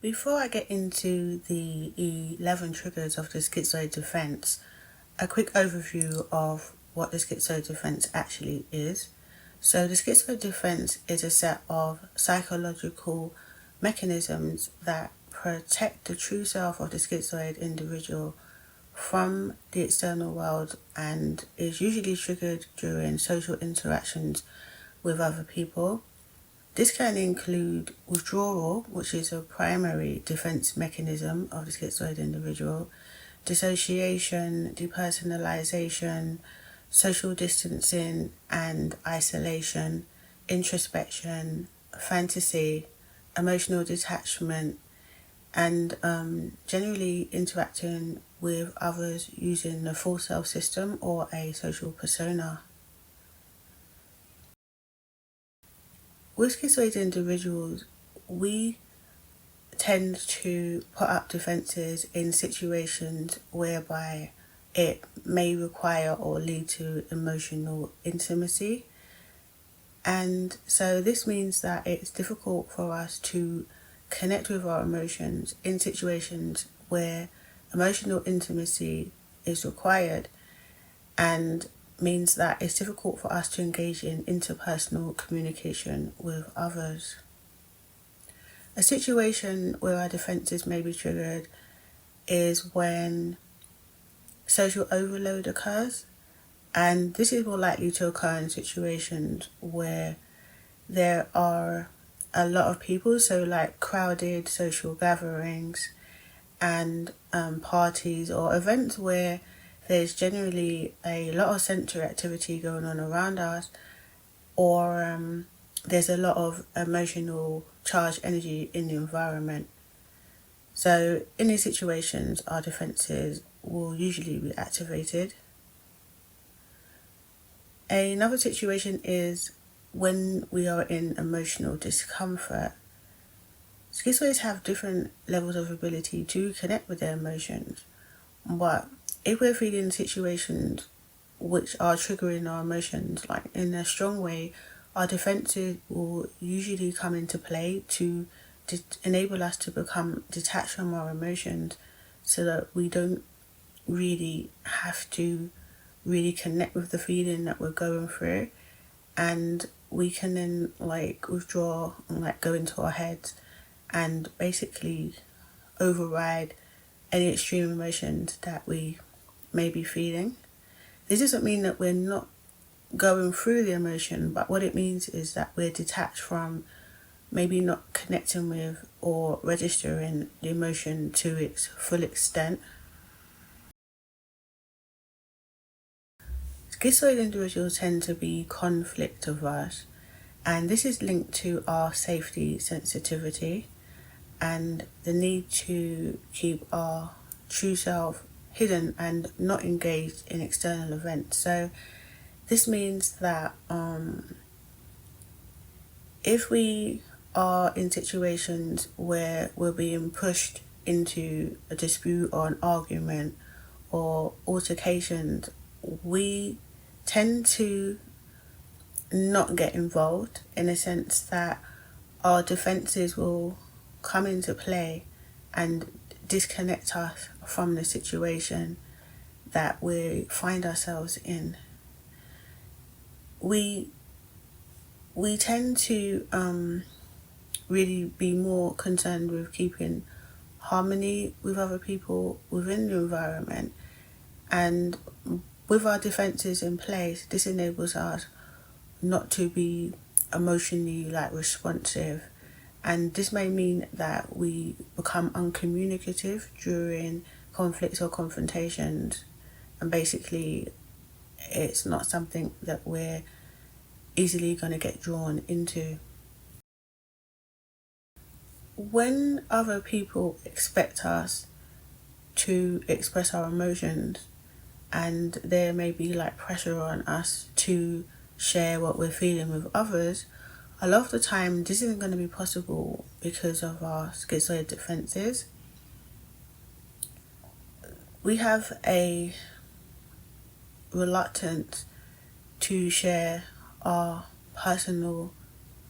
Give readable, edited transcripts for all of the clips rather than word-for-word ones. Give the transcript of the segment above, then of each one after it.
Before I get into the 11 triggers of the schizoid defense, a quick overview of what the schizoid defense actually is. So the schizoid defense is a set of psychological mechanisms that protect the true self of the schizoid individual from the external world and is usually triggered during social interactions with other people. This can include withdrawal, which is a primary defense mechanism of the schizoid individual, dissociation, depersonalization, social distancing and isolation, introspection, fantasy, emotional detachment, and generally interacting with others using the full self system or a social persona. With schizoid individuals, we tend to put up defenses in situations whereby it may require or lead to emotional intimacy. And so this means that it's difficult for us to connect with our emotions in situations where emotional intimacy is required, and means that it's difficult for us to engage in interpersonal communication with others. A situation where our defenses may be triggered is when social overload occurs, and this is more likely to occur in situations where there are a lot of people, so like crowded social gatherings and parties or events where there's generally a lot of sensory activity going on around us, or there's a lot of emotional charged energy in the environment. So in these situations, our defenses will usually be activated. Another situation is when we are in emotional discomfort. Schizoids have different levels of ability to connect with their emotions, but if we're feeling situations which are triggering our emotions like in a strong way, our defenses will usually come into play to enable us to become detached from our emotions, so that we don't really have to really connect with the feeling that we're going through, and we can then withdraw and go into our heads and basically override any extreme emotions that we may be feeling. This doesn't mean that we're not going through the emotion, but what it means is that we're detached from maybe not connecting with or registering the emotion to its full extent. Schizoid individuals tend to be conflict averse, and this is linked to our safety sensitivity and the need to keep our true self hidden and not engaged in external events. So this means that if we are in situations where we're being pushed into a dispute or an argument or altercations, we tend to not get involved, in a sense that our defenses will come into play and disconnect us from the situation that we find ourselves in. We tend to really be more concerned with keeping harmony with other people within the environment, and with our defenses in place, this enables us not to be emotionally responsive, and this may mean that we become uncommunicative during conflicts or confrontations, and basically it's not something that we're easily going to get drawn into. When other people expect us to express our emotions, and there may be pressure on us to share what we're feeling with others, a lot of the time this isn't going to be possible because of our schizoid defenses. We have a reluctance to share our personal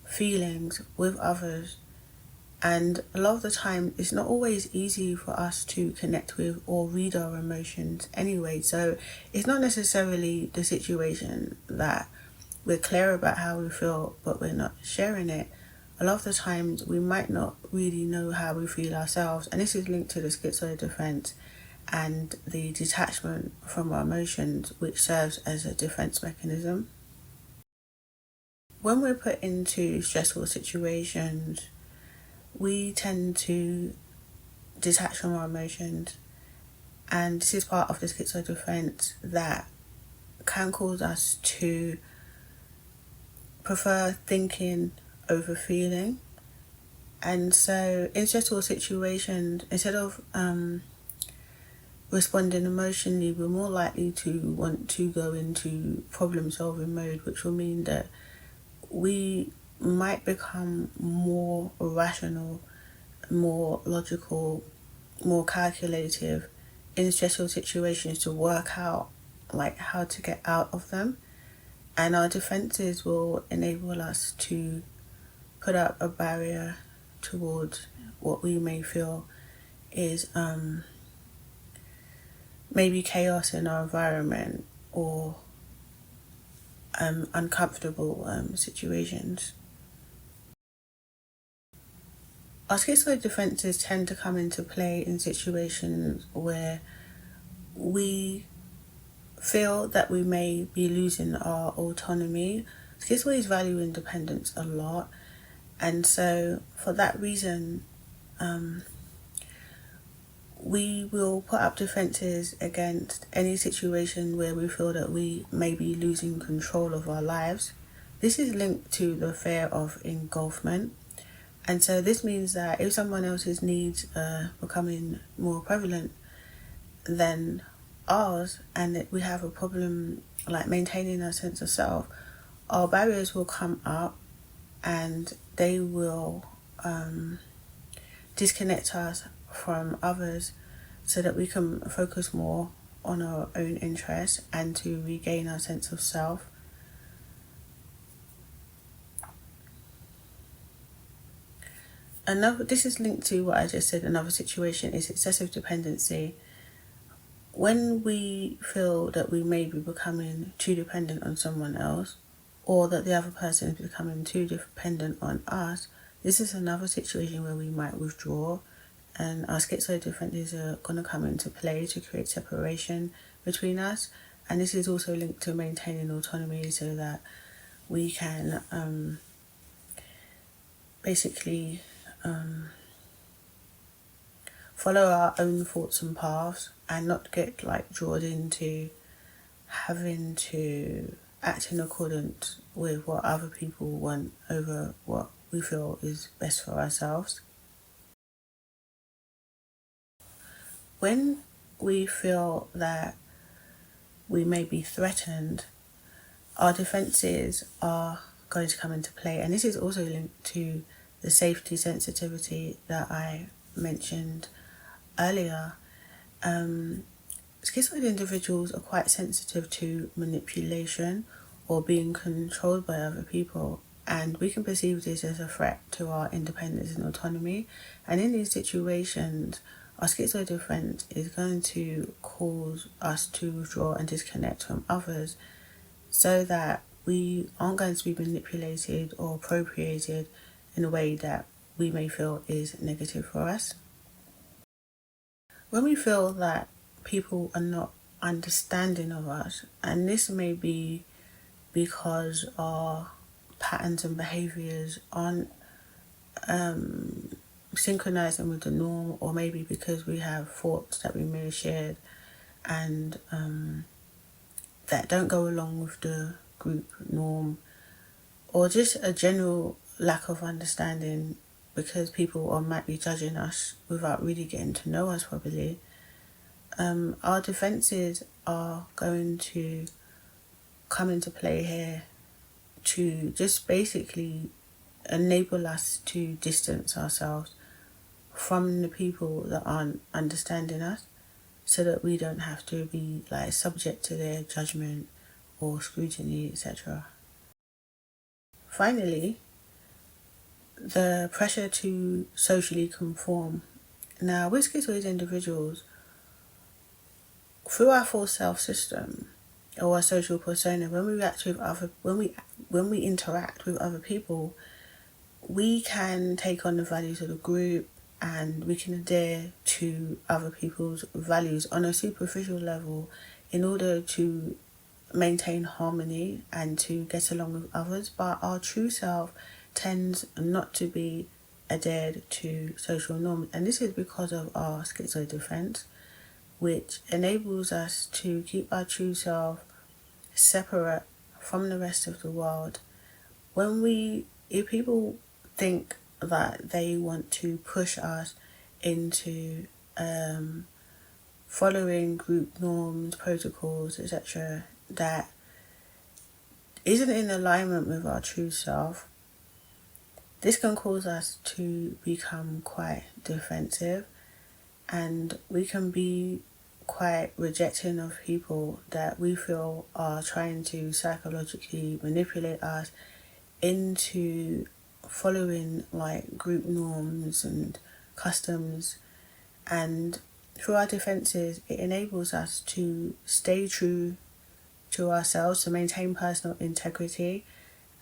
feelings with others, And a lot of the time, it's not always easy for us to connect with or read our emotions anyway. So it's not necessarily the situation that we're clear about how we feel, but we're not sharing it. A lot of the times, we might not really know how we feel ourselves. And this is linked to the schizoid defense and the detachment from our emotions, which serves as a defense mechanism. When we're put into stressful situations, we tend to detach from our emotions, and this is part of the schizoid defense that can cause us to prefer thinking over feeling. And so in stressful situations, instead of responding emotionally, we're more likely to want to go into problem solving mode, which will mean that we might become more rational, more logical, more calculative in stressful situations to work out like how to get out of them. And our defenses will enable us to put up a barrier towards what we may feel is maybe chaos in our environment or uncomfortable situations. Our schizoid defenses tend to come into play in situations where we feel that we may be losing our autonomy. Schizoids value independence a lot, and so for that reason, we will put up defenses against any situation where we feel that we may be losing control of our lives. This is linked to the fear of engulfment. And so this means that if someone else's needs are becoming more prevalent than ours, and that we have a problem like maintaining our sense of self, our barriers will come up and they will disconnect us from others so that we can focus more on our own interests and to regain our sense of self. This is linked to what I just said. Another situation is excessive dependency. When we feel that we may be becoming too dependent on someone else, or that the other person is becoming too dependent on us, this is another situation where we might withdraw, and our schizoid defenses are going to come into play to create separation between us. And this is also linked to maintaining autonomy so that we can basically follow our own thoughts and paths and not get like drawn into having to act in accordance with what other people want over what we feel is best for ourselves. When we feel that we may be threatened, our defenses are going to come into play, and this is also linked to the safety sensitivity that I mentioned earlier. Schizoid individuals are quite sensitive to manipulation or being controlled by other people, and we can perceive this as a threat to our independence and autonomy. And in these situations, our schizoid defense is going to cause us to withdraw and disconnect from others so that we aren't going to be manipulated or appropriated in a way that we may feel is negative for us. When we feel that people are not understanding of us, and this may be because our patterns and behaviors aren't synchronizing with the norm, or maybe because we have thoughts that we may have shared and that don't go along with the group norm, or just a general lack of understanding because people might be judging us without really getting to know us properly, our defenses are going to come into play here to just basically enable us to distance ourselves from the people that aren't understanding us so that we don't have to be like subject to their judgment or scrutiny, etc. Finally, the pressure to socially conform. Now, with schizoid individuals, through our full self system or our social persona, when we react with other, when we interact with other people, we can take on the values of the group and we can adhere to other people's values on a superficial level in order to maintain harmony and to get along with others. But our true self tends not to be adhered to social norms, and this is because of our schizoid defense, which enables us to keep our true self separate from the rest of the world. If people think that they want to push us into following group norms, protocols, etc., that isn't in alignment with our true self, this can cause us to become quite defensive, and we can be quite rejecting of people that we feel are trying to psychologically manipulate us into following like group norms and customs. And through our defenses, it enables us to stay true to ourselves, to maintain personal integrity,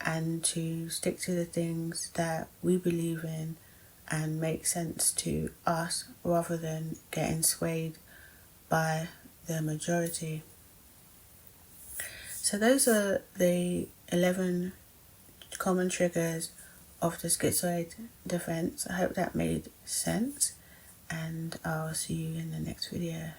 and to stick to the things that we believe in and make sense to us rather than getting swayed by the majority. So those are the 11 common triggers of the schizoid defense. I hope that made sense, and I'll see you in the next video.